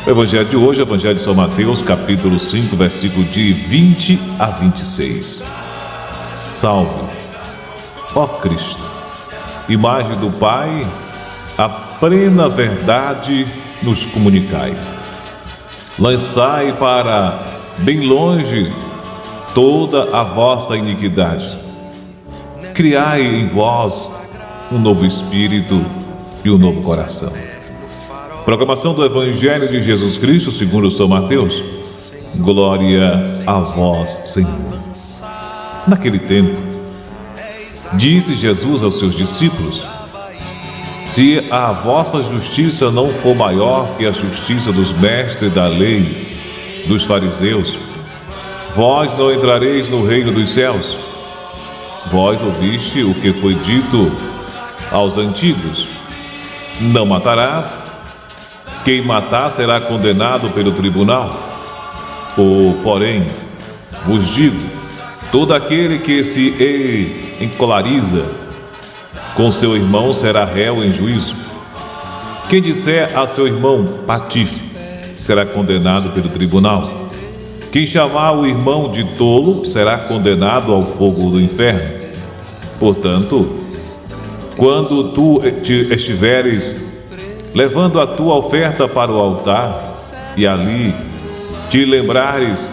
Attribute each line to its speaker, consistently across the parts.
Speaker 1: O evangelho de hoje é o evangelho de São Mateus, capítulo 5, versículo de 20 a 26. Salve, ó Cristo, imagem do Pai, a plena verdade nos comunicai. Lançai para bem longe toda a vossa iniquidade. Criai em vós um novo espírito e um novo coração. Proclamação do Evangelho de Jesus Cristo segundo São Mateus. Glória a vós, Senhor. Naquele tempo, disse Jesus aos seus discípulos: se a vossa justiça não for maior que a justiça dos mestres da lei, dos fariseus, vós não entrareis no reino dos céus. Vós ouviste o que foi dito aos antigos: não matarás, quem matar será condenado pelo tribunal. Porém, vos digo, todo aquele que se encolariza com seu irmão será réu em juízo. Quem disser a seu irmão patife será condenado pelo tribunal. Quem chamar o irmão de tolo será condenado ao fogo do inferno. Portanto, quando tu estiveres levando a tua oferta para o altar, e ali te lembrares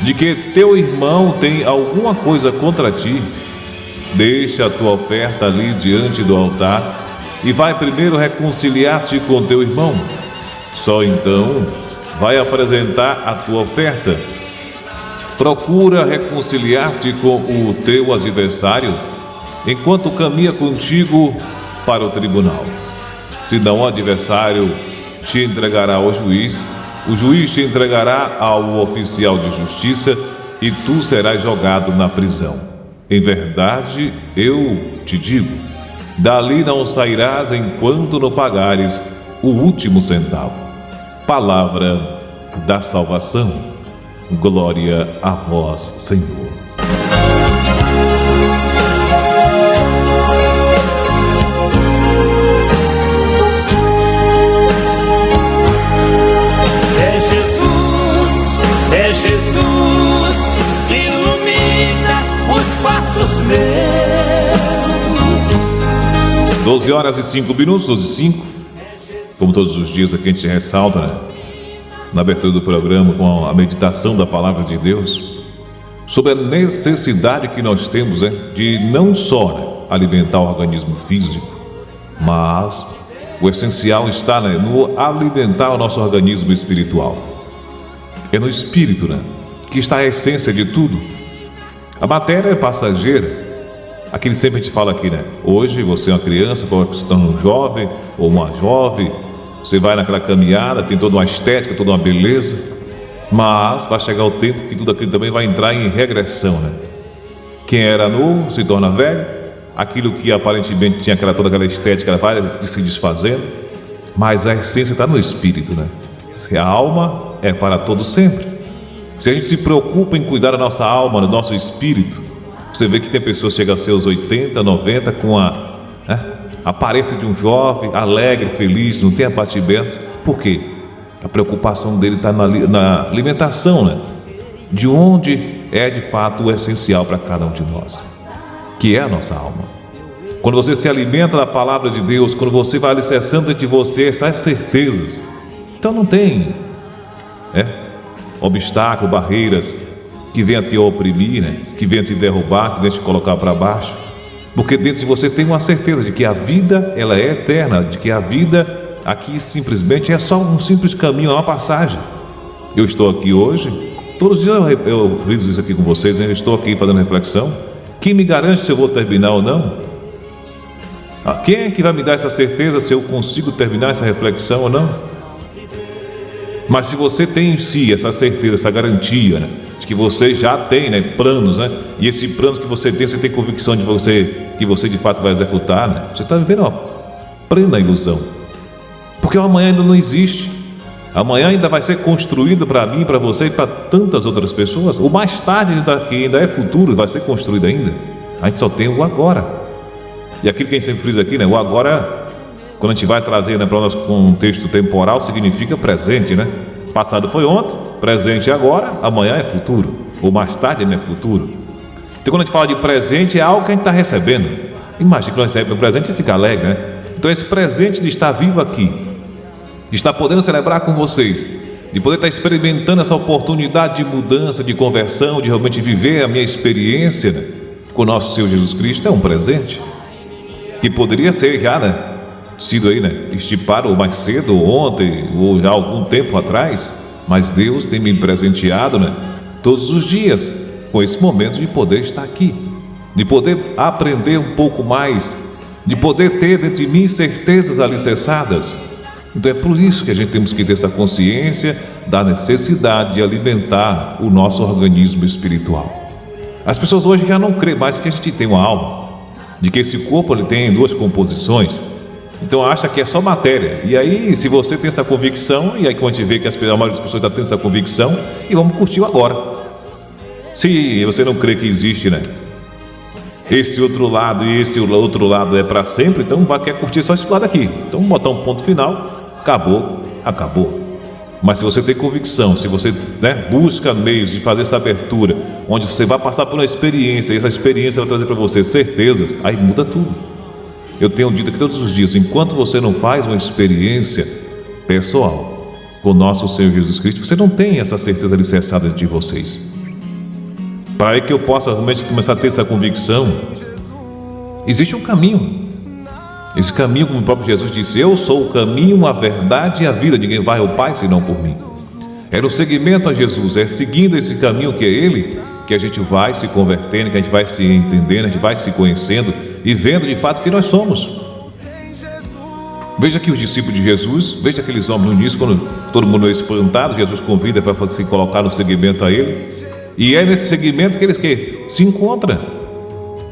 Speaker 1: de que teu irmão tem alguma coisa contra ti, deixa a tua oferta ali diante do altar e vai primeiro reconciliar-te com teu irmão. Só então vai apresentar a tua oferta. Procura reconciliar-te com o teu adversário enquanto caminha contigo para o tribunal. Senão o adversário te entregará ao juiz, o juiz te entregará ao oficial de justiça e tu serás jogado na prisão. Em verdade, eu te digo, dali não sairás enquanto não pagares o último centavo. Palavra da salvação. Glória a vós, Senhor.
Speaker 2: É Jesus que ilumina os passos meus.
Speaker 1: 12 horas e 5 minutos, 12 e 5. Como todos os dias aqui a gente ressalta, né? Na abertura do programa, com a meditação da Palavra de Deus, sobre a necessidade que nós temos de não só alimentar o organismo físico, mas o essencial está no alimentar o nosso organismo espiritual. É no espírito que está a essência de tudo. A matéria é passageira. Aquilo sempre a gente fala aqui, hoje você é uma criança, pode se tornar um jovem ou uma jovem, você vai naquela caminhada, tem toda uma estética, toda uma beleza, mas vai chegar o tempo que tudo aquilo também vai entrar em regressão, Quem era novo se torna velho, aquilo que aparentemente tinha toda aquela estética, ela vai se desfazendo, mas a essência está no espírito, Se a alma é para todo sempre. Se a gente se preocupa em cuidar da nossa alma, do nosso espírito, você vê que tem pessoas que chegam a seus 80, 90 com a aparência de um jovem, alegre, feliz, não tem abatimento. Por quê? A preocupação dele está na alimentação, de onde é de fato o essencial para cada um de nós, que é a nossa alma. Quando você se alimenta da palavra de Deus, quando você vai alicerçando de você essas certezas, então não tem obstáculo, barreiras que venham te oprimir, que venham te derrubar, que venham te colocar para baixo, porque dentro de você tem uma certeza de que a vida ela é eterna, de que a vida aqui simplesmente é só um simples caminho, é uma passagem. Eu estou aqui hoje, todos os dias eu friso isso aqui com vocês, eu estou aqui fazendo reflexão. Quem me garante se eu vou terminar ou não? Quem é que vai me dar essa certeza se eu consigo terminar essa reflexão ou não? Mas se você tem em si essa certeza, essa garantia, de que você já tem planos, e esse plano que você tem convicção de que você de fato vai executar, você está vivendo uma plena ilusão, porque o amanhã ainda não existe. Amanhã ainda vai ser construído para mim, para você e para tantas outras pessoas. O mais tarde que ainda é futuro, vai ser construído ainda. A gente só tem o agora. E aquilo que a gente sempre frisa aqui, o agora quando a gente vai trazer, né, para o nosso contexto temporal, significa presente, né? Passado foi ontem, presente é agora, amanhã é futuro, ou mais tarde, né, futuro. Então, quando a gente fala de presente, é algo que a gente está recebendo. Imagina que nós recebemos um presente e fica alegre, né? Então, esse presente de estar vivo aqui, de estar podendo celebrar com vocês, de poder estar experimentando essa oportunidade de mudança, de conversão, de realmente viver a minha experiência, né, com o nosso Senhor Jesus Cristo, é um presente que poderia ser já, né, sido aí, né, estipado mais cedo, ou ontem, ou já algum tempo atrás, mas Deus tem me presenteado, né, todos os dias com esse momento de poder estar aqui, de poder aprender um pouco mais, de poder ter dentro de mim certezas alicerçadas. Então é por isso que a gente temos que ter essa consciência da necessidade de alimentar o nosso organismo espiritual. As pessoas hoje já não creem mais que a gente tem uma alma, de que esse corpo ele tem duas composições. Então acha que é só matéria. E aí, se você tem essa convicção, e aí quando a gente vê que a maioria das pessoas já tem essa convicção, e vamos curtir agora. Se você não crê que existe, né, esse outro lado e esse outro lado é para sempre, então quer curtir só esse lado aqui. Então botar um ponto final, acabou. Mas se você tem convicção, se você, né, busca meios de fazer essa abertura, onde você vai passar por uma experiência, e essa experiência vai trazer para você certezas, aí muda tudo. Eu tenho dito aqui todos os dias, enquanto você não faz uma experiência pessoal com o nosso Senhor Jesus Cristo, você não tem essa certeza alicerçada de vocês. Para que eu possa realmente começar a ter essa convicção, existe um caminho. Esse caminho, como o próprio Jesus disse, eu sou o caminho, a verdade e a vida, ninguém vai ao Pai senão por mim. É no seguimento a Jesus, é seguindo esse caminho que é Ele, que a gente vai se convertendo, que a gente vai se entendendo, a gente vai se conhecendo e vendo de fato que nós somos. Veja aqui os discípulos de Jesus, veja aqueles homens no início, quando todo mundo é espantado, Jesus convida para se colocar no seguimento a Ele, e é nesse segmento que eles se encontram.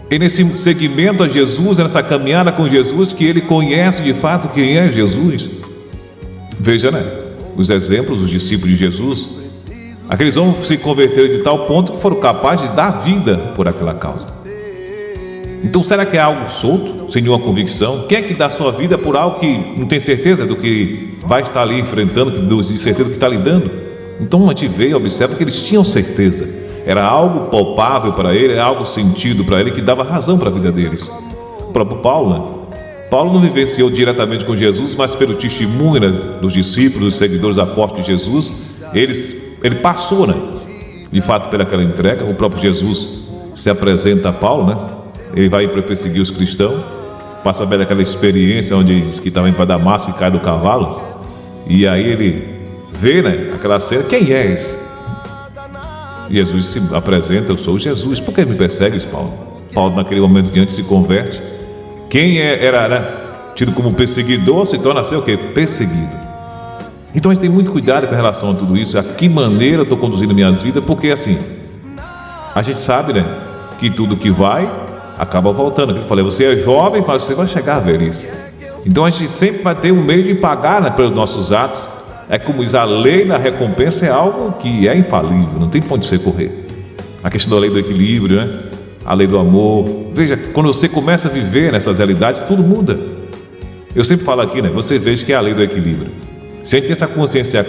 Speaker 1: É nesse segmento a Jesus, é nessa caminhada com Jesus, que ele conhece de fato quem é Jesus. Veja, né, os exemplos dos discípulos de Jesus. Aqueles homens se converteram de tal ponto que foram capazes de dar vida por aquela causa. Então será que é algo solto, sem nenhuma convicção? Quem é que dá sua vida por algo que não tem certeza do que vai estar ali enfrentando, de certeza do que está lidando? Então a gente vê e observa que eles tinham certeza. Era algo palpável para ele, era algo sentido para ele, que dava razão para a vida deles. O próprio Paulo, né? Paulo não vivenciou diretamente com Jesus, mas pelo testemunho, né, dos discípulos, dos seguidores apóstolos de Jesus, ele passou, né, de fato, pelaquela entrega. O próprio Jesus se apresenta a Paulo, né? Ele vai para perseguir os cristãos, passa bem aquela experiência onde ele diz que estava indo para Damasco e cai do cavalo, e aí ele vê, né, aquela cena, quem é esse? Jesus se apresenta, eu sou Jesus. Por que me persegues, Paulo? Paulo naquele momento diante se converte. Quem era, né, tido como perseguidor se torna a ser o quê? Perseguido. Então a gente tem muito cuidado com relação a tudo isso, a que maneira eu estou conduzindo minha vida, porque assim, a gente sabe, né, que tudo que vai acaba voltando. Eu falei, você é jovem, mas você vai chegar à velhice. Então a gente sempre vai ter um meio de pagar, né, pelos nossos atos. É como diz, a lei da recompensa é algo que é infalível, não tem ponto de você correr. A questão da lei do equilíbrio, né? A lei do amor. Veja, quando você começa a viver nessas realidades, tudo muda. Eu sempre falo aqui, né? Você veja que é a lei do equilíbrio. Se a gente tem essa consciência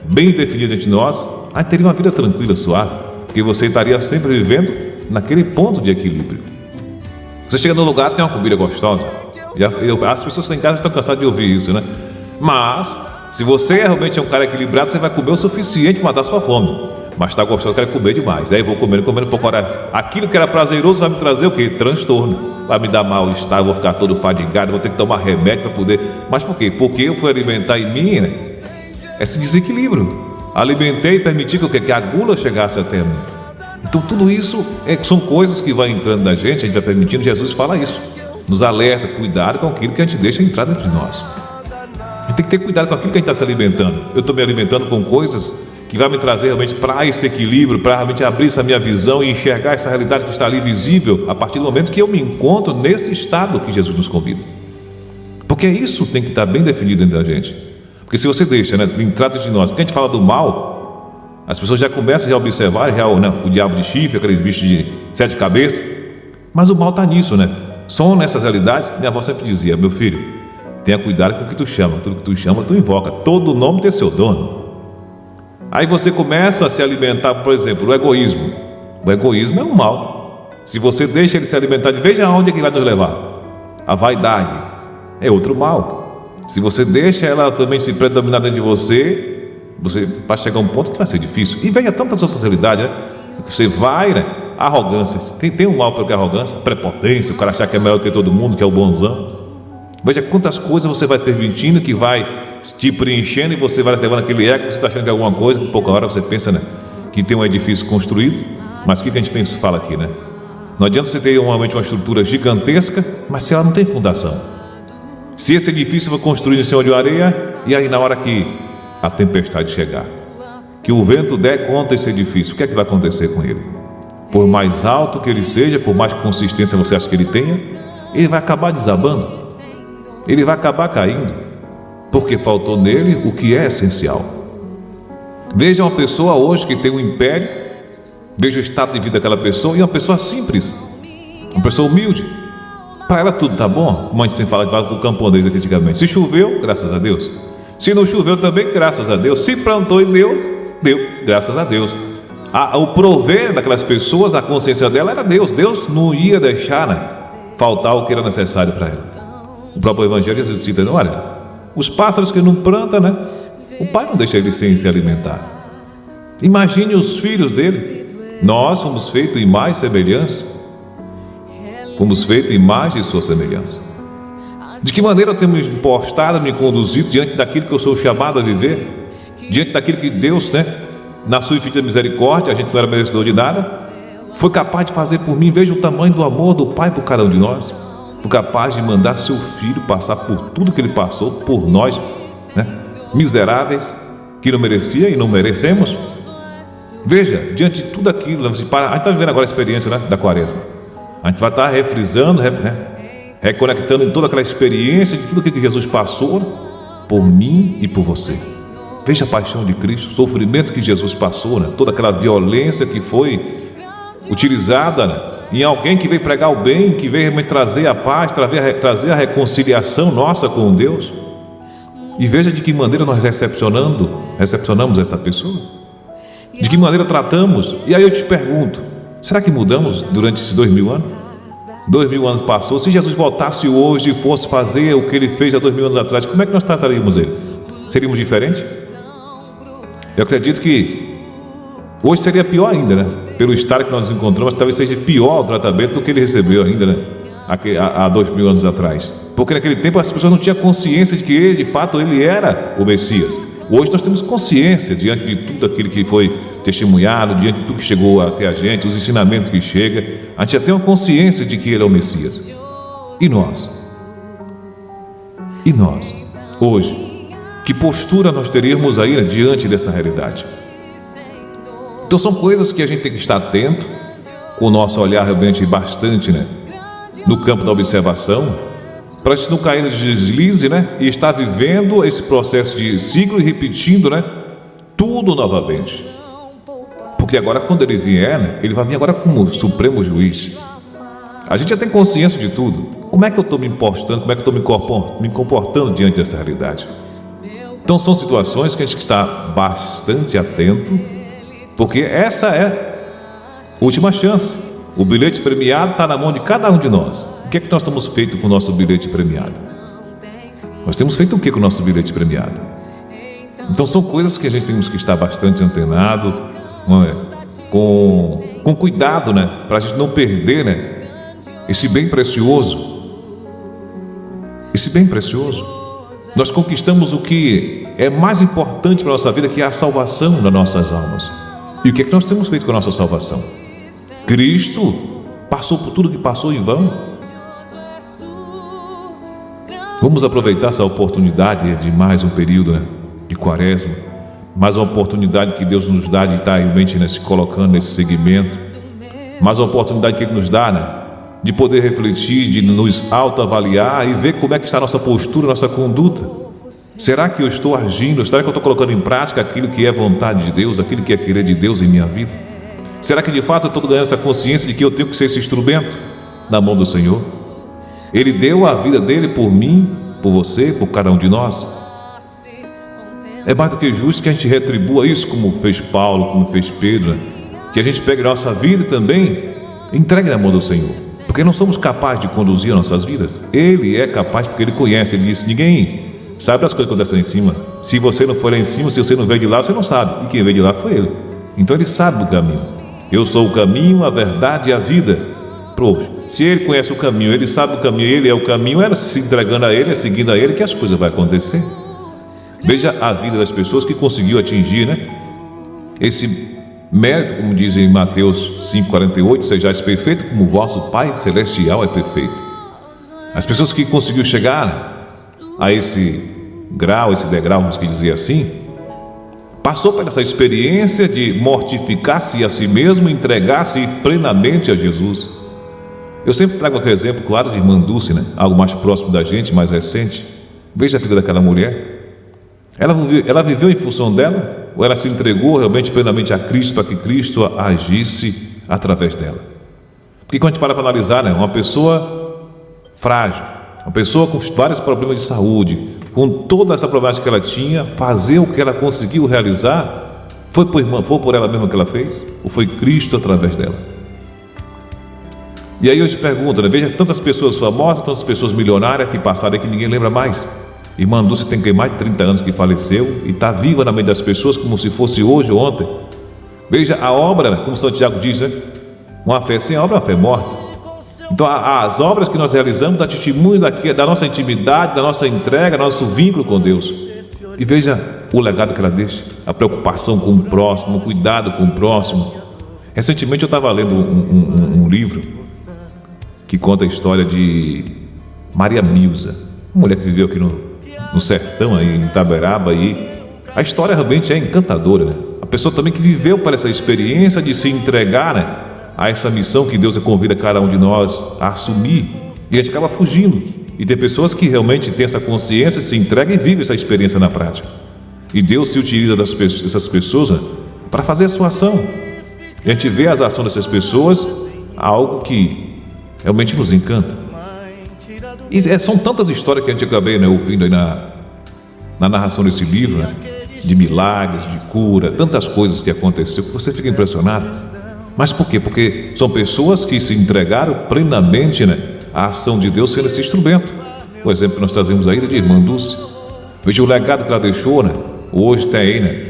Speaker 1: bem definida entre nós, a gente teria uma vida tranquila, suave, porque você estaria sempre vivendo naquele ponto de equilíbrio. Você chega no lugar, tem uma comida gostosa. As pessoas que estão em casa estão cansadas de ouvir isso, né? Mas se você realmente é um cara equilibrado, você vai comer o suficiente para matar sua fome. Mas está gostoso, eu quero comer demais. Aí vou comendo, pouco hora. Aquilo que era prazeroso vai me trazer o quê? Transtorno. Vai me dar mal-estar, eu vou ficar todo fadigado, vou ter que tomar remédio para poder. Mas por quê? Porque eu fui alimentar em mim, né, esse desequilíbrio. Alimentei e permiti que a gula chegasse até mim. Então tudo isso são coisas que vão entrando na gente, a gente vai permitindo. Jesus fala isso. Nos alerta, cuidado com aquilo que a gente deixa entrar dentro de nós. A gente tem que ter cuidado com aquilo que a gente está se alimentando. Eu estou me alimentando com coisas que vai me trazer realmente para esse equilíbrio, para realmente abrir essa minha visão e enxergar essa realidade que está ali visível a partir do momento que eu me encontro nesse estado que Jesus nos convida. Porque isso tem que estar bem definido dentro da gente. Porque se você deixa, né, de entrar dentro de nós, porque a gente fala do mal, as pessoas já começam a observar o diabo de chifre, aqueles bichos de 7 cabeças, mas o mal está nisso, né? São nessas realidades. Minha avó sempre dizia, meu filho, Tenha cuidado com o que tu chama. Tudo que tu chama, tu invoca. Todo nome tem seu dono. Aí você começa a se alimentar, por exemplo, do egoísmo. O egoísmo é um mal. Se você deixa ele se alimentar, veja aonde é que vai nos levar. A vaidade é outro mal. Se você deixa ela também se predominar dentro de você vai chegar a um ponto que vai ser difícil. E veja tantas outras realidades, né? Você vai, né? Arrogância. Tem um mal pelo que é arrogância, prepotência, o cara achar que é melhor que todo mundo, que é o bonzão. Veja quantas coisas você vai permitindo que vai te preenchendo e você vai levando aquele eco, você está achando que é alguma coisa, por pouca hora você pensa, né, que tem um edifício construído, mas o que a gente fala aqui, né? Não adianta você ter realmente uma estrutura gigantesca, mas se ela não tem fundação. Se esse edifício for construído em cima de areia, e aí na hora que a tempestade chegar, que o vento der contra esse edifício, o que é que vai acontecer com ele? Por mais alto que ele seja, por mais consistência você acha que ele tenha, ele vai acabar desabando, ele vai acabar caindo, porque faltou nele o que é essencial. Veja uma pessoa hoje que tem um império, veja o estado de vida daquela pessoa, e uma pessoa simples, uma pessoa humilde. Para ela tudo tá bom, como a gente sempre fala com o camponês aqui antigamente. Se choveu, graças a Deus. Se não choveu também, graças a Deus. Se plantou em Deus, deu, graças a Deus. O prover daquelas pessoas, a consciência dela era Deus. Deus não ia deixar, né, faltar o que era necessário para ela. O próprio Evangelho Jesus cita, olha, os pássaros que não plantam, né, o Pai não deixa eles sem se alimentar. Imagine os filhos dele. Nós fomos feitos em imagem e semelhança. Fomos feitos em imagem e sua semelhança. De que maneira eu tenho me postado, me conduzido diante daquilo que eu sou chamado a viver? Diante daquilo que Deus, né, na sua infinita misericórdia, a gente não era merecedor de nada, foi capaz de fazer por mim. Veja o tamanho do amor do Pai por cada um de nós. Foi capaz de mandar seu filho passar por tudo que ele passou por nós, né, miseráveis, que não merecia e não merecemos. Veja, diante de tudo aquilo, a gente está vivendo agora a experiência, né, da quaresma. A gente vai estar refrisando, reconectando em toda aquela experiência de tudo aquilo que Jesus passou por mim e por você. Veja a paixão de Cristo, o sofrimento que Jesus passou, né? Toda aquela violência que foi utilizada, né, em alguém que veio pregar o bem, que veio realmente trazer a paz, trazer a reconciliação nossa com Deus. E veja de que maneira nós recepcionamos essa pessoa, de que maneira tratamos. E aí eu te pergunto, será que mudamos durante esses 2000 anos? 2000 anos passou. Se Jesus voltasse hoje e fosse fazer o que ele fez há 2000 anos atrás, como é que nós trataríamos ele? Seríamos diferentes? Eu acredito que hoje seria pior ainda, né? Pelo estado que nós nos encontramos, talvez seja pior o tratamento do que ele recebeu ainda, né, há 2000 anos atrás. Porque naquele tempo as pessoas não tinham consciência de que ele, de fato, ele era o Messias. Hoje nós temos consciência diante de tudo aquilo que foi testemunhado, diante de tudo que chegou até a gente, os ensinamentos que chegam, a gente já tem uma consciência de que ele é o Messias. E nós? E nós? Hoje, que postura nós teríamos aí, né, diante dessa realidade? Então são coisas que a gente tem que estar atento, com o nosso olhar realmente bastante, né, no campo da observação, para a gente não cair no deslize, né, e estar vivendo esse processo de ciclo e repetindo, né, tudo novamente. Porque agora, quando ele vier, né, ele vai vir agora como supremo juiz. A gente já tem consciência de tudo. Como é que eu estou me impostando, como é que eu estou me comportando diante dessa realidade? Então são situações que a gente está bastante atento, porque essa é a última chance. O bilhete premiado está na mão de cada um de nós. O que é que nós estamos feito com o nosso bilhete premiado? Nós temos feito o que com o nosso bilhete premiado? Então são coisas que a gente temos que estar bastante antenado, não é? Com cuidado, né? Para a gente não perder, né, esse bem precioso. Esse bem precioso. Nós conquistamos o que é mais importante para a nossa vida, que é a salvação das nossas almas. E o que é que nós temos feito com a nossa salvação? Cristo passou por tudo que passou em vão. Vamos aproveitar essa oportunidade de mais um período, né, de quaresma, mais uma oportunidade que Deus nos dá de estar realmente, né, se colocando nesse segmento, mais uma oportunidade que Ele nos dá, né, de poder refletir, de nos autoavaliar e ver como é que está a nossa postura, a nossa conduta. Será que eu estou agindo? Será que eu estou colocando em prática aquilo que é vontade de Deus, aquilo que é querer de Deus em minha vida? Será que de fato eu estou ganhando essa consciência de que eu tenho que ser esse instrumento na mão do Senhor? Ele deu a vida dele por mim, por você, por cada um de nós. É mais do que justo que a gente retribua isso, como fez Paulo, como fez Pedro, né? Que a gente pegue a nossa vida também e entregue na mão do Senhor, porque não somos capazes de conduzir as nossas vidas. Ele é capaz, porque Ele conhece. Ele disse: ninguém sabe das coisas que acontecem lá em cima. Se você não for lá em cima, se você não veio de lá, você não sabe. E quem veio de lá foi Ele. Então Ele sabe do caminho. Eu sou o caminho, a verdade e a vida. Poxa, se Ele conhece o caminho, Ele sabe o caminho, Ele é o caminho, era se entregando a Ele, é seguindo a Ele, que as coisas vão acontecer. Veja a vida das pessoas que conseguiu atingir, né? Esse mérito, como diz em Mateus 5,48, sejais perfeito como o vosso Pai Celestial é perfeito. As pessoas que conseguiu chegar a esse grau, esse degrau, vamos dizer assim, passou por essa experiência de mortificar-se a si mesmo e entregar-se plenamente a Jesus. Eu sempre trago aquele exemplo, claro, de irmã Dulce, né? Algo mais próximo da gente, mais recente. Veja a vida daquela mulher. Ela viveu em função dela, ou ela se entregou realmente plenamente a Cristo, para que Cristo agisse através dela? Porque quando a gente para analisar, né, uma pessoa frágil, uma pessoa com vários problemas de saúde, com toda essa problemática que ela tinha, fazer o que ela conseguiu realizar, foi por ela mesma que ela fez? Ou foi Cristo através dela? E aí eu te pergunto, né, veja tantas pessoas famosas, tantas pessoas milionárias que passaram aqui, ninguém lembra mais. Irmã Dulce tem mais de 30 anos que faleceu e está viva na mente das pessoas como se fosse hoje ou ontem. Veja a obra, como Santiago diz, né? Uma fé sem obra é uma fé morta. Então as obras que nós realizamos dão testemunho da nossa intimidade, da nossa entrega, do nosso vínculo com Deus. E veja o legado que ela deixa, a preocupação com o próximo, o cuidado com o próximo. Recentemente eu estava lendo um livro que conta a história de Maria Milza, uma mulher que viveu aqui no sertão, aí em Itaberaba, e a história realmente é encantadora, né? A pessoa também que viveu para essa experiência de se entregar, né, a essa missão que Deus convida cada um de nós a assumir, e a gente acaba fugindo. E tem pessoas que realmente têm essa consciência, se entregam e vivem essa experiência na prática. E Deus se utiliza dessas pessoas, né, para fazer a sua ação. E a gente vê as ações dessas pessoas, algo que realmente nos encanta. E são tantas histórias que a gente acabei, né, ouvindo aí na narração desse livro, né, de milagres, de cura, tantas coisas que aconteceu, que você fica impressionado. Mas por quê? Porque são pessoas que se entregaram plenamente, né, à ação de Deus sendo esse instrumento. O exemplo que nós trazemos aí de irmã Dulce. Veja o legado que ela deixou, né? Hoje tem aí, né,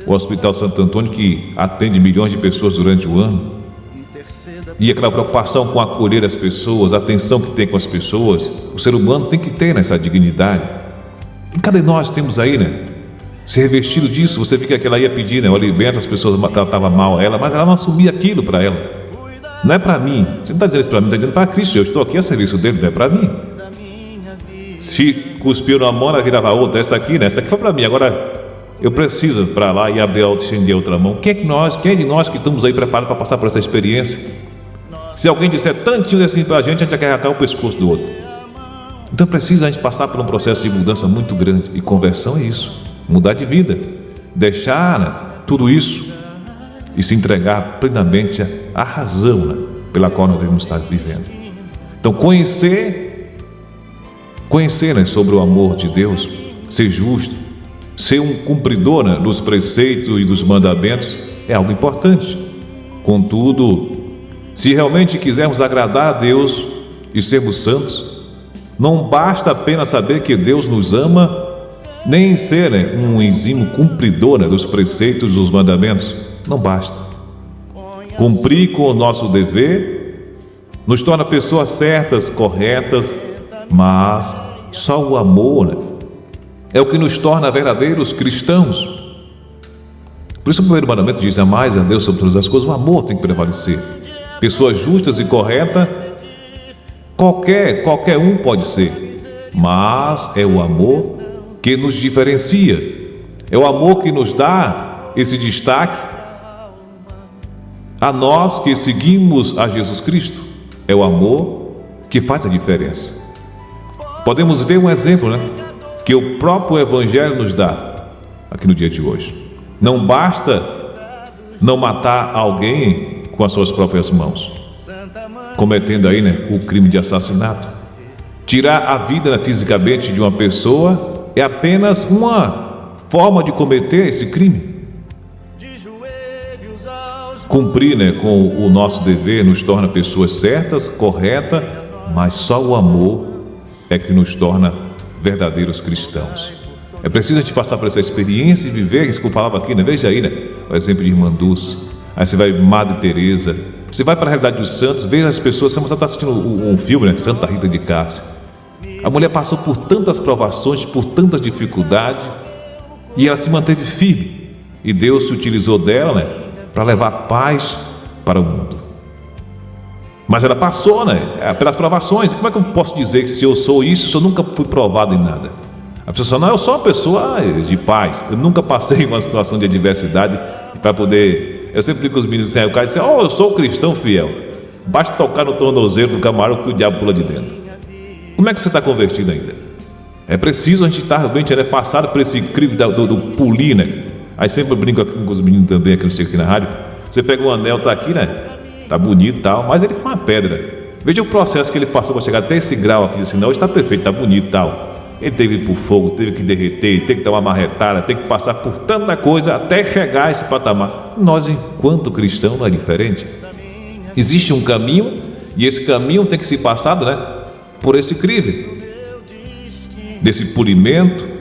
Speaker 1: o Hospital Santo Antônio, que atende milhões de pessoas durante o ano. E aquela preocupação com acolher as pessoas, a atenção que tem com as pessoas, o ser humano tem que ter nessa dignidade. E cada um de nós temos aí, né, ser revestido disso. Você vê que aquela ia pedir, né, o alimento, as pessoas tratavam mal ela, mas ela não assumia aquilo para ela. Não é para mim. Você não está dizendo isso para mim, está dizendo para Cristo. Eu estou aqui a serviço dele, não é para mim. Se cuspiu numa mão, ela virava outra. Essa aqui, né, essa aqui foi para mim. Agora eu preciso para lá e abrir a outra, estender a outra mão. Quem é de nós que estamos aí preparados para passar por essa experiência? Se alguém disser tantinho assim para a gente vai arrancar o pescoço do outro. Então precisa a gente passar por um processo de mudança muito grande. E conversão é isso, mudar de vida, deixar, né, tudo isso e se entregar plenamente à razão, né, pela qual nós devemos estar vivendo. Então conhecer, né, sobre o amor de Deus, ser justo, ser um cumpridor, né, dos preceitos e dos mandamentos é algo importante. Contudo, se realmente quisermos agradar a Deus e sermos santos, não basta apenas saber que Deus nos ama, nem ser, né, um exímio cumpridor, né, dos preceitos e dos mandamentos. Não basta. Cumprir com o nosso dever nos torna pessoas certas, corretas, mas só o amor, né, é o que nos torna verdadeiros cristãos. Por isso o primeiro mandamento diz: amais a Deus sobre todas as coisas. O amor tem que prevalecer. Pessoas justas e corretas, qualquer um pode ser, mas é o amor que nos diferencia, é o amor que nos dá esse destaque a nós que seguimos a Jesus Cristo. É o amor que faz a diferença. Podemos ver um exemplo, né, que o próprio Evangelho nos dá aqui no dia de hoje. Não basta não matar alguém com as suas próprias mãos, cometendo aí, né, o crime de assassinato. Tirar a vida fisicamente de uma pessoa é apenas uma forma de cometer esse crime. Cumprir com o nosso dever nos torna pessoas certas, corretas, mas só o amor é que nos torna verdadeiros cristãos. É preciso a gente passar por essa experiência e viver isso que eu falava aqui, né? Veja aí, o exemplo de Irmã Dulce. Aí você vai Madre Teresa, você vai para a realidade dos santos, veja as pessoas. Você está assistindo um filme, Santa Rita de Cássia. A mulher passou por tantas provações, por tantas dificuldades, e ela se manteve firme. E Deus se utilizou dela, para levar paz para o mundo. Mas ela passou, pelas provações. Como é que eu posso dizer que se eu sou isso, se eu nunca fui provado em nada? A pessoa fala, não, eu sou uma pessoa de paz. Eu nunca passei uma situação de adversidade para poder... Eu sempre digo com os meninos assim, o cara diz, eu sou cristão fiel. Basta tocar no tornozelo do camarão que o diabo pula de dentro. Como é que você está convertido ainda? É preciso a gente estar realmente passado por esse crime do pulir, Aí sempre eu brinco aqui com os meninos também, aqui no Circo, aqui na rádio. Você pega um anel, tá aqui, tá bonito e tal, mas ele foi uma pedra. Veja o processo que ele passou para chegar até esse grau aqui, assim, não, hoje está perfeito, tá bonito e tal. Ele teve que ir pro fogo, teve que derreter, teve que dar uma marretada, teve que passar por tanta coisa até chegar a esse patamar. Nós, enquanto cristãos, não é diferente. Existe um caminho, e esse caminho tem que ser passado, por esse crivo, desse polimento,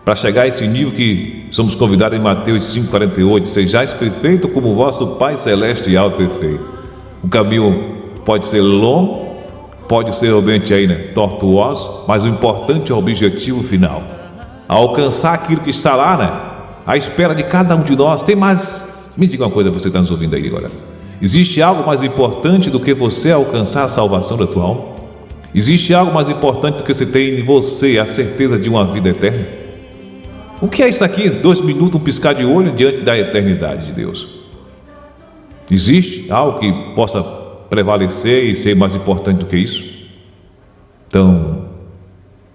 Speaker 1: para chegar a esse nível que somos convidados em Mateus 5,48, sejais perfeito como o vosso Pai Celestial é perfeito. O caminho pode ser longo, pode ser realmente tortuoso, mas o importante é o objetivo final. Alcançar aquilo que está lá, à espera de cada um de nós. Tem mais, me diga uma coisa, você está nos ouvindo aí agora. Existe algo mais importante do que você alcançar a salvação da tua alma? Existe algo mais importante do que você ter em você a certeza de uma vida eterna? O que é isso aqui? 2 minutos, um piscar de olho diante da eternidade de Deus. Existe algo que possa prevalecer e ser mais importante do que isso? Então,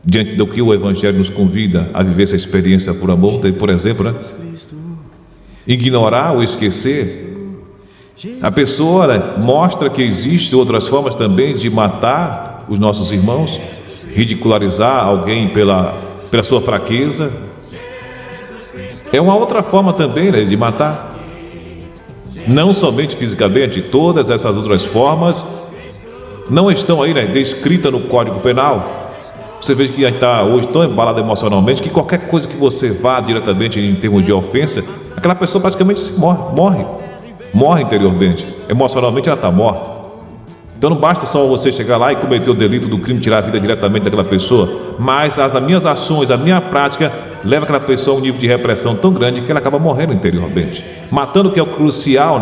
Speaker 1: diante do que o Evangelho nos convida a viver essa experiência por amor, por exemplo, ignorar ou esquecer, a pessoa mostra que existem outras formas também de matar os nossos irmãos, ridicularizar alguém pela sua fraqueza. É uma outra forma também de matar. Não somente fisicamente, todas essas outras formas não estão aí descritas no Código Penal. Você vê que a gente está hoje tão embalado emocionalmente que qualquer coisa que você vá diretamente em termos de ofensa, aquela pessoa praticamente morre interiormente. Emocionalmente ela está morta. Então não basta só você chegar lá e cometer o delito do crime, tirar a vida diretamente daquela pessoa, mas as minhas ações, a minha prática leva aquela pessoa a um nível de repressão tão grande que ela acaba morrendo interiormente, matando o que é o crucial,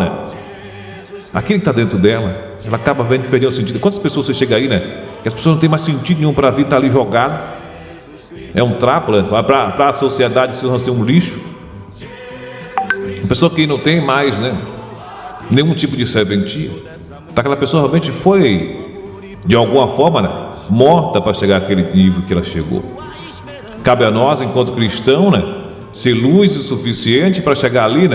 Speaker 1: aquilo que está dentro dela. Ela acaba perdendo o sentido. Quantas pessoas você chega aí, que as pessoas não têm mais sentido nenhum para a vida, está ali jogado, é um trapo, para a sociedade isso vai ser um lixo. Uma pessoa que não tem mais nenhum tipo de serventia, aquela pessoa realmente foi de alguma forma morta para chegar àquele nível que ela chegou. Cabe a nós, enquanto cristão, ser luz o suficiente para chegar ali,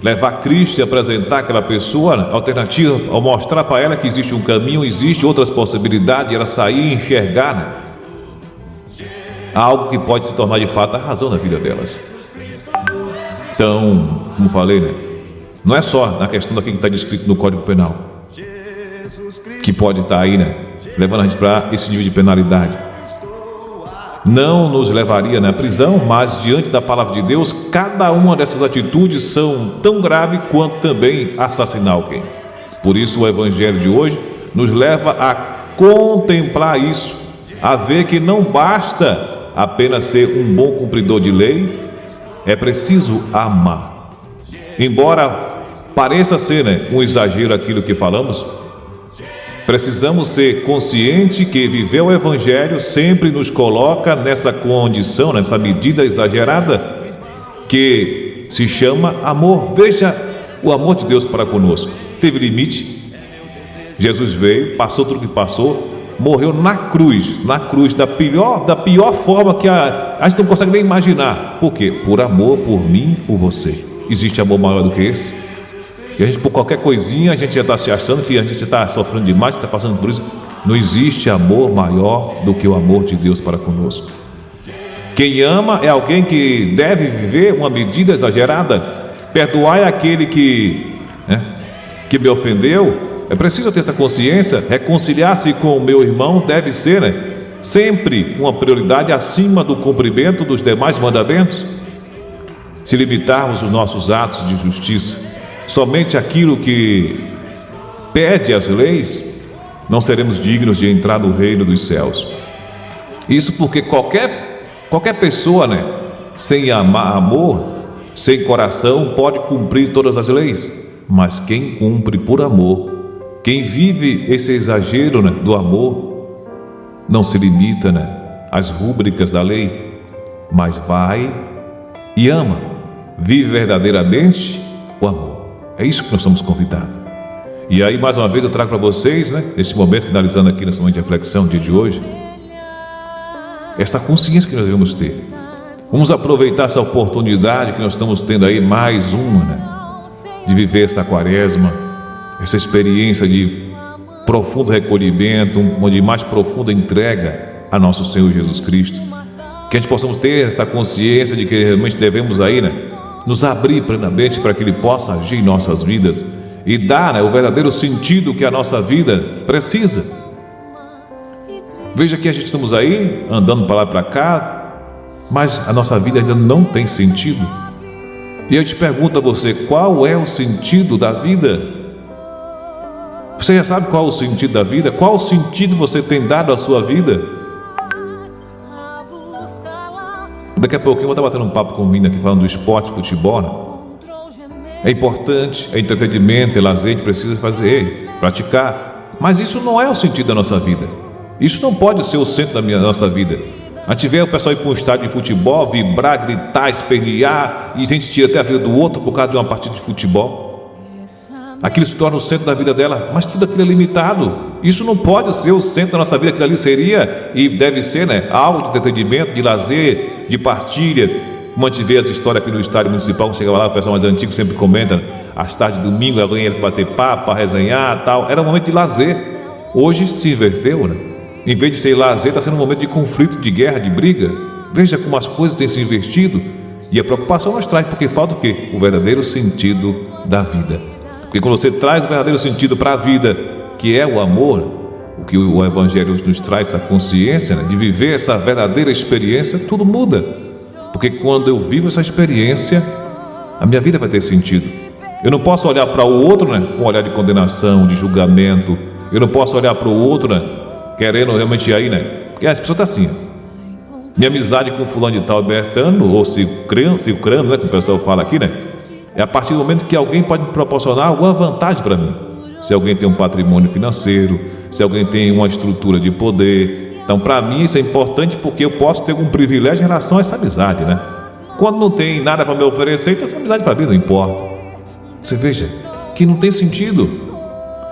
Speaker 1: levar Cristo e apresentar aquela pessoa alternativa, ao mostrar para ela que existe um caminho, existe outras possibilidades, ela sair e enxergar algo que pode se tornar de fato a razão da vida delas. Então, como falei, não é só na questão daquilo que está descrito no Código Penal que pode estar aí, levando a gente para esse nível de penalidade. Não nos levaria na prisão, mas diante da palavra de Deus, cada uma dessas atitudes são tão graves quanto também assassinar alguém. Por isso o Evangelho de hoje nos leva a contemplar isso, a ver que não basta apenas ser um bom cumpridor de lei, é preciso amar. Embora pareça ser um exagero aquilo que falamos, precisamos ser conscientes que viver o Evangelho sempre nos coloca nessa condição, nessa medida exagerada, que se chama amor. Veja o amor de Deus para conosco. Teve limite. Jesus veio, passou tudo que passou, morreu na cruz da pior forma que a gente não consegue nem imaginar. Por quê? Por amor, por mim, por você. Existe amor maior do que esse? E a gente, por qualquer coisinha, a gente já está se achando que a gente está sofrendo demais, está passando por isso. não existe amor maior do que o amor de Deus para conosco. Quem ama é alguém que deve viver uma medida exagerada. Perdoai aquele que me ofendeu. É preciso ter essa consciência. Reconciliar-se com o meu irmão deve ser sempre uma prioridade acima do cumprimento dos demais mandamentos. Se limitarmos os nossos atos de justiça somente àquilo que pede as leis, não seremos dignos de entrar no reino dos céus. Isso porque qualquer pessoa, sem amor, sem coração, pode cumprir todas as leis. Mas quem cumpre por amor, quem vive esse exagero do amor, não se limita às rúbricas da lei, mas vai e ama, vive verdadeiramente o amor. É isso que nós somos convidados. E aí, mais uma vez, eu trago para vocês, neste momento, finalizando aqui nesse momento de reflexão, no dia de hoje, essa consciência que nós devemos ter. Vamos aproveitar essa oportunidade que nós estamos tendo aí, mais uma, de viver essa quaresma, essa experiência de profundo recolhimento, de mais profunda entrega a nosso Senhor Jesus Cristo. Que a gente possamos ter essa consciência de que realmente devemos aí, nos abrir plenamente para que Ele possa agir em nossas vidas e dar o verdadeiro sentido que a nossa vida precisa. Veja que a gente estamos aí, andando para lá e para cá, mas a nossa vida ainda não tem sentido. E eu te pergunto a você, qual é o sentido da vida? Você já sabe qual é o sentido da vida? Qual sentido você tem dado à sua vida? Daqui a pouquinho eu vou estar batendo um papo com o menino aqui, falando do esporte, futebol. É importante, é entretenimento, é lazer, a gente precisa fazer, praticar. Mas isso não é o sentido da nossa vida. Isso não pode ser o centro da nossa vida. A gente vê o pessoal ir para um estádio de futebol, vibrar, gritar, espernear, e a gente tira até a vida do outro por causa de uma partida de futebol. Aquilo se torna o centro da vida dela, mas tudo aquilo é limitado. Isso não pode ser o centro da nossa vida. Aquilo ali seria e deve ser algo de entretenimento, de lazer, de partilha. Como a gente vê as histórias aqui no estádio municipal, chega lá, o pessoal mais antigo sempre comenta, às tardes de domingo, alguém ia bater papo, para resenhar, tal. Era um momento de lazer. Hoje se inverteu, Em vez de ser lazer, está sendo um momento de conflito, de guerra, de briga. Veja como as coisas têm se invertido. E a preocupação nos traz, porque falta o quê? O verdadeiro sentido da vida. Porque quando você traz o verdadeiro sentido para a vida, que é o amor, o que o Evangelho nos traz, essa consciência, de viver essa verdadeira experiência, tudo muda. Porque quando eu vivo essa experiência, a minha vida vai ter sentido. Eu não posso olhar para o outro com um olhar de condenação, de julgamento. Eu não posso olhar para o outro querendo realmente aí, porque as pessoas estão assim. Minha amizade com fulano de tal, Bertano, ou Cicrano, como o pessoal fala aqui, é a partir do momento que alguém pode me proporcionar alguma vantagem para mim. Se alguém tem um patrimônio financeiro, se alguém tem uma estrutura de poder. Então, para mim, isso é importante porque eu posso ter algum privilégio em relação a essa amizade, Quando não tem nada para me oferecer, então essa amizade para mim não importa. Você veja que não tem sentido.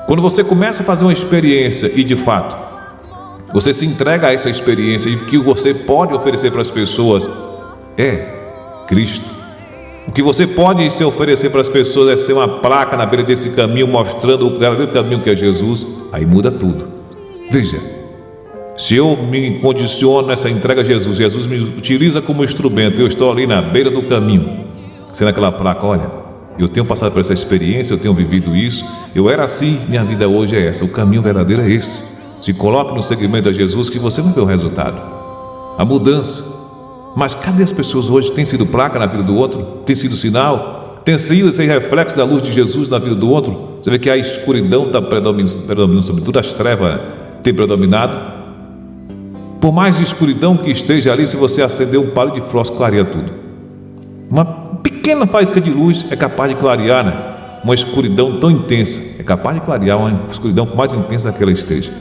Speaker 1: Quando você começa a fazer uma experiência e, de fato, você se entrega a essa experiência e o que você pode oferecer para as pessoas é Cristo. O que você pode se oferecer para as pessoas é ser uma placa na beira desse caminho, mostrando o verdadeiro caminho que é Jesus. Aí muda tudo. Veja, se eu me condiciono nessa entrega a Jesus, Jesus me utiliza como instrumento, eu estou ali na beira do caminho, sendo aquela placa, olha, eu tenho passado por essa experiência, eu tenho vivido isso, eu era assim, minha vida hoje é essa, o caminho verdadeiro é esse. Se coloque no segmento a Jesus que você vai ver o resultado, a mudança. Mas cadê as pessoas hoje? Tem sido placa na vida do outro? Tem sido sinal? Tem sido esse reflexo da luz de Jesus na vida do outro? Você vê que a escuridão está predominando sobre tudo, as trevas têm predominado. Por mais escuridão que esteja ali, se você acender um palho de fósforo, clareia tudo. Uma pequena faísca de luz é capaz de clarear, uma escuridão tão intensa, é capaz de clarear uma escuridão mais intensa que ela esteja.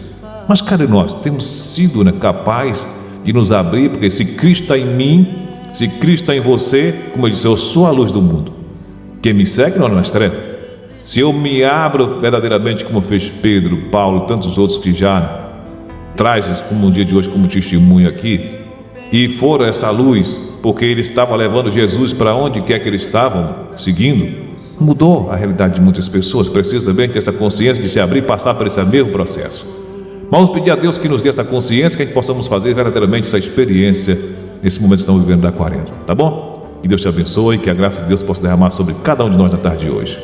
Speaker 1: Mas cadê nós? Temos sido capazes de nos abrir, porque se Cristo está em mim, se Cristo está em você, como eu disse, eu sou a luz do mundo. Quem me segue não anda nas trevas. Se eu me abro verdadeiramente, como fez Pedro, Paulo, tantos outros que já traz como um dia de hoje como testemunho aqui, e foram essa luz, porque eles estavam levando Jesus para onde quer que eles estavam seguindo, mudou a realidade de muitas pessoas. Precisa também ter essa consciência de se abrir e passar por esse mesmo processo. Vamos pedir a Deus que nos dê essa consciência, que a gente possamos fazer verdadeiramente essa experiência nesse momento que estamos vivendo da quaresma, tá bom? Que Deus te abençoe e que a graça de Deus possa derramar sobre cada um de nós na tarde de hoje.